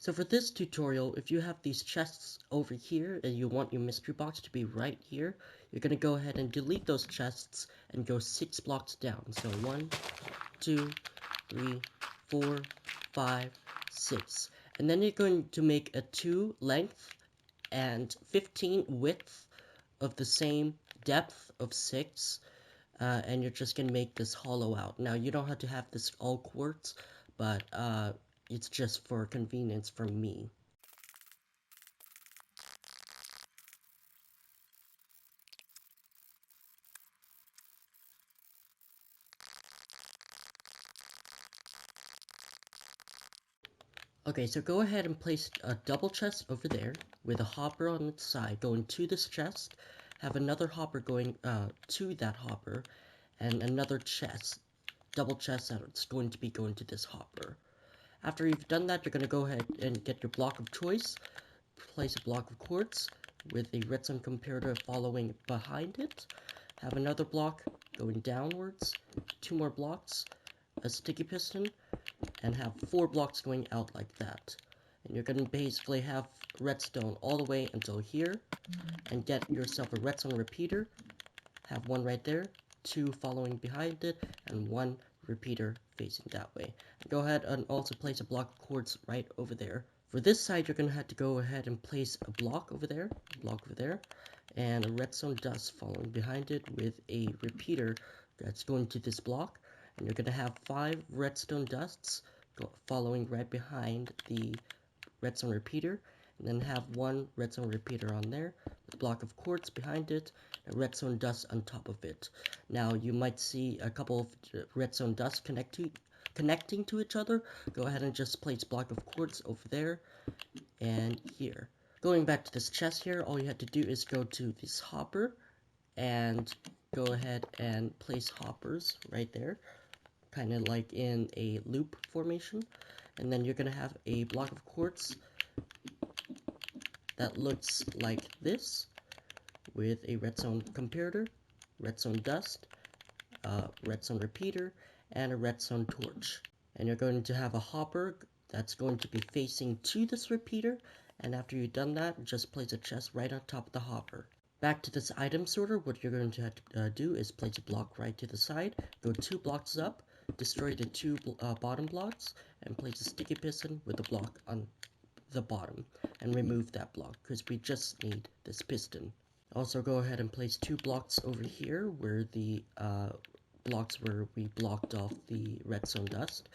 So for this tutorial, if you have these chests over here and you want your mystery box to be right here, you're going to go ahead and delete those chests and go 6 blocks down. So 1, 2, 3, 4, 5, 6. And then you're going to make a 2 length and 15 width of the same depth of 6. And you're just going to make this hollow out. Now, you don't have to have this all quartz, but it's just for convenience for me. Okay, so go ahead and place a double chest over there with a hopper on its side going to this chest. Have another hopper going to that hopper, and another chest, double chest that's going to be going to this hopper. After you've done that, you're going to go ahead and get your block of choice, place a block of quartz with a redstone comparator following behind it. Have another block going downwards, 2 more blocks, a sticky piston, and have 4 blocks going out like that. And you're going to basically have redstone all the way until here, and get yourself a redstone repeater. Have 1 right there, 2 following behind it, and 1 repeater facing that way. And go ahead and also place a block of quartz right over there. For this side, you're going to have to go ahead and place a block over there, and a redstone dust following behind it with a repeater that's going to this block. And you're going to have 5 redstone dusts following right behind the redstone repeater, and then have 1 redstone repeater on there, with a block of quartz behind it, and redstone dust on top of it. Now you might see a couple of redstone dust connecting to each other. Go ahead and just place a block of quartz over there and here. Going back to this chest here, all you have to do is go to this hopper and go ahead and place hoppers right there, kind of like in a loop formation. And then you're going to have a block of quartz that looks like this with a redstone comparator, redstone dust, redstone repeater, and a redstone torch. And you're going to have a hopper that's going to be facing to this repeater, and after you've done that, just place a chest right on top of the hopper. Back to this item sorter, what you're going to have to do is place a block right to the side, go 2 blocks up, destroy the 2 bottom blocks, and place a sticky piston with the block on the bottom, and remove that block, because we just need this piston. Also go ahead and place 2 blocks over here, where the blocks where we blocked off the redstone dust,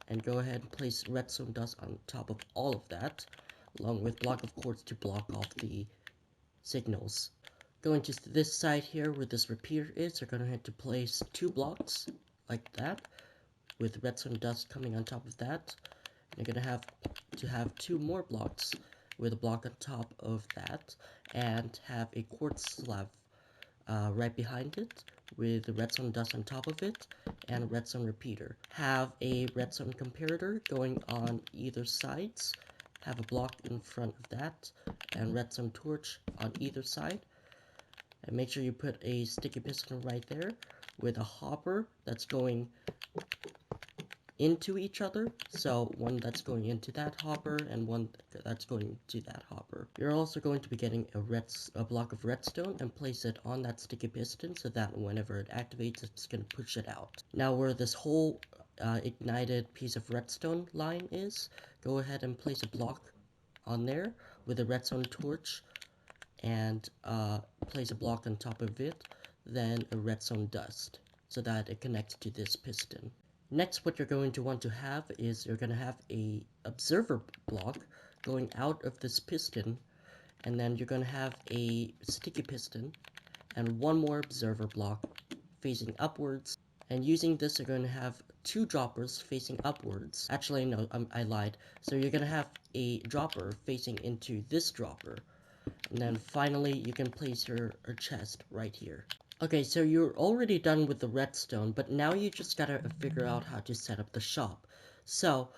and go ahead and place redstone dust on top of all of that, along with block of quartz to block off the signals. Going to this side here where this repeater is, you're going to have to place 2 blocks like that, with redstone dust coming on top of that. You're going to have 2 more blocks with a block on top of that, and have a quartz slab right behind it with the redstone dust on top of it, and a redstone repeater. Have a redstone comparator going on either sides, have a block in front of that, and redstone torch on either side. And make sure you put a sticky piston right there with a hopper that's going into each other, so 1 that's going into that hopper and 1 that's going to that hopper. You're also going to be getting a block of redstone and place it on that sticky piston so that whenever it activates, it's going to push it out. Now where this whole ignited piece of redstone line is, go ahead and place a block on there with a redstone torch, and place a block on top of it, then a redstone dust, so that it connects to this piston. Next, what you're going to want to have is you're going to have a observer block going out of this piston, and then you're going to have a sticky piston and 1 more observer block facing upwards. And using this, you're going to have 2 droppers facing upwards. Actually, no, I lied. So you're going to have a dropper facing into this dropper. And then finally, you can place your chest right here. Okay, so you're already done with the redstone, but now you just gotta figure out how to set up the shop. So,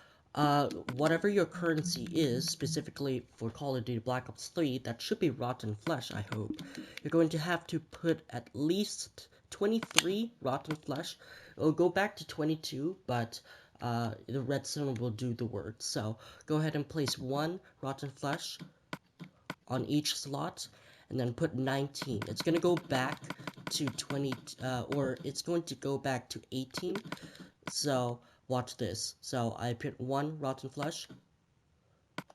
whatever your currency is, specifically for Call of Duty Black Ops 3, that should be rotten flesh, I hope. You're going to have to put at least 23 rotten flesh. It'll go back to 22, but the redstone will do the work. So go ahead and place 1 rotten flesh on each slot, and then put 19. It's going to go back to 20, or it's going to go back to 18. So watch this. So I put 1 rotten flesh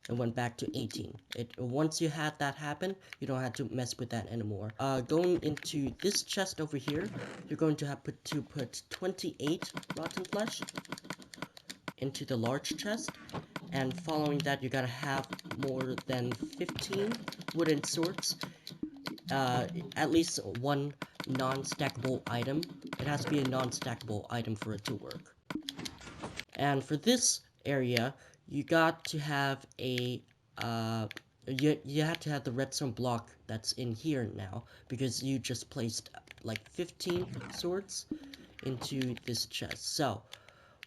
and went back to 18. Once you had that happen, you don't have to mess with that anymore. Going into this chest over here, you're going to have to put 28 rotten flesh into the large chest, and following that you gotta have more than 15 wooden swords, at least one non-stackable item. It has to be a non-stackable item for it to work. And for this area, you got to have a you have to have the redstone block that's in here now, because you just placed like 15 swords into this chest. So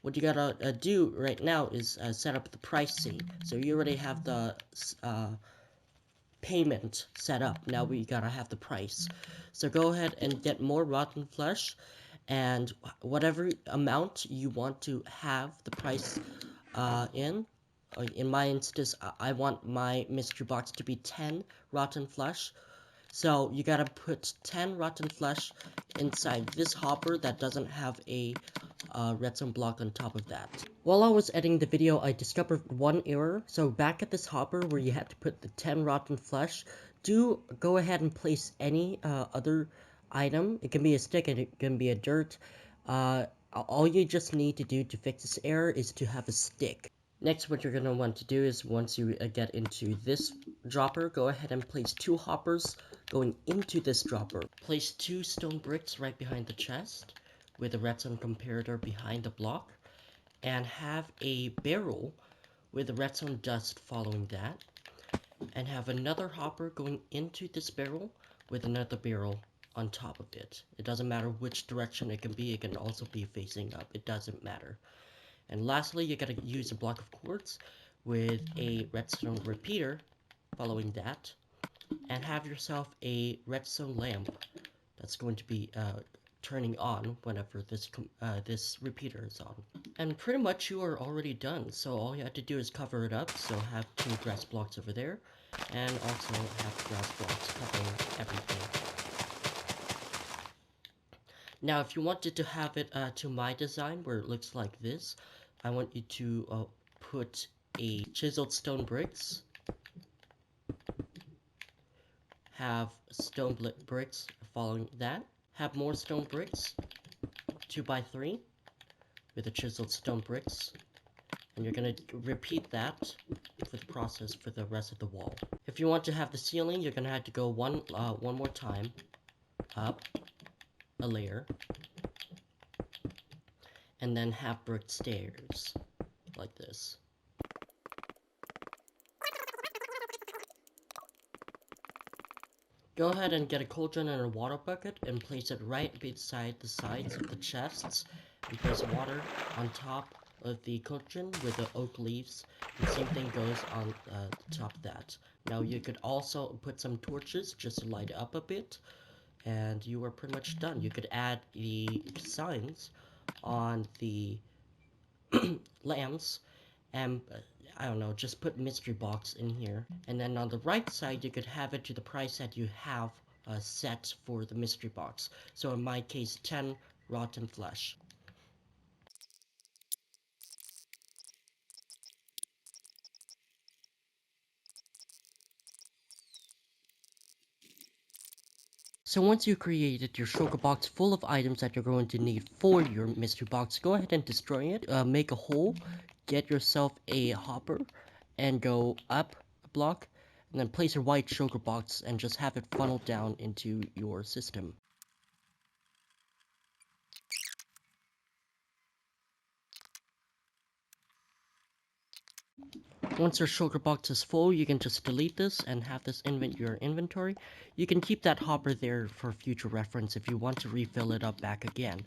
what you gotta do right now is set up the pricing. So you already have the payment set up. Now we gotta have the price. So go ahead and get more rotten flesh, and whatever amount you want to have the price in my instance, I want my mystery box to be 10 rotten flesh. So you gotta put 10 rotten flesh inside this hopper that doesn't have a redstone block on top of that. While I was editing the video, I discovered one error. So back at this hopper where you had to put the 10 rotten flesh, do go ahead and place any other item. It can be a stick and it can be a dirt. All you just need to do to fix this error is to have a stick. Next, what you're going to want to do is, once you get into this dropper, go ahead and place 2 hoppers going into this dropper. Place 2 stone bricks right behind the chest, with a redstone comparator behind the block, and have a barrel with the redstone dust following that, and have another hopper going into this barrel with another barrel on top of it. It doesn't matter which direction it can be, it can also be facing up, it doesn't matter. And lastly, you gotta use a block of quartz with a redstone repeater following that, and have yourself a redstone lamp that's going to be turning on whenever this repeater is on. And pretty much you are already done, so all you have to do is cover it up. So have 2 grass blocks over there, and also have grass blocks covering everything. Now, if you wanted to have it to my design, where it looks like this, I want you to put a chiseled stone bricks, have stone bricks following that, have more stone bricks, 2x3, with the chiseled stone bricks, and you're going to repeat that for the process for the rest of the wall. If you want to have the ceiling, you're going to have to go one more time up a layer, and then have brick stairs like this. Go ahead and get a cauldron and a water bucket and place it right beside the sides of the chests, and place water on top of the cauldron with the oak leaves. The same thing goes on the top of that. Now you could also put some torches just to light it up a bit, and you are pretty much done. You could add the signs on the lamps, and I don't know, just put mystery box in here. And then on the right side, you could have it to the price that you have set for the mystery box. So in my case, 10 rotten flesh. So once you created your sugar box full of items that you're going to need for your mystery box, go ahead and destroy it. Make a hole, get yourself a hopper, and go up a block, and then place your white sugar box and just have it funnel down into your system. Once your sugar box is full, you can just delete this and have this your inventory. You can keep that hopper there for future reference if you want to refill it up back again. And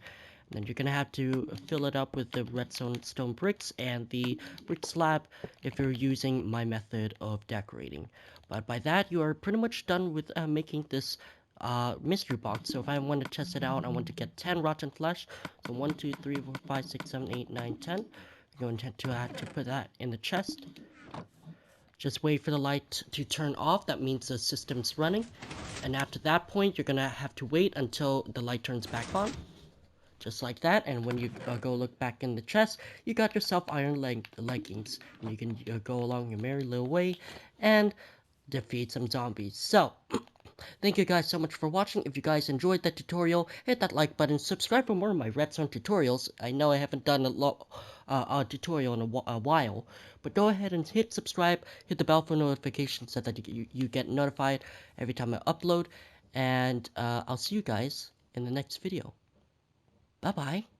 then you're gonna have to fill it up with the redstone stone bricks and the brick slab if you're using my method of decorating. But by that, you are pretty much done with making this mystery box. So if I want to test it out, I want to get 10 rotten flesh. So 1, 2, 3, 4, 5, 6, 7, 8, 9, 10. You're going to have to put that in the chest. Just wait for the light to turn off. That means the system's running. And after that point, you're gonna have to wait until the light turns back on. Just like that. And when you go look back in the chest, you got yourself iron leggings. And you can go along your merry little way and defeat some zombies. So, thank you guys so much for watching. If you guys enjoyed that tutorial, hit that like button, subscribe for more of my Redstone tutorials. I know I haven't done a tutorial in a while, but go ahead and hit subscribe, hit the bell for notifications so that you get notified every time I upload, and I'll see you guys in the next video. Bye bye.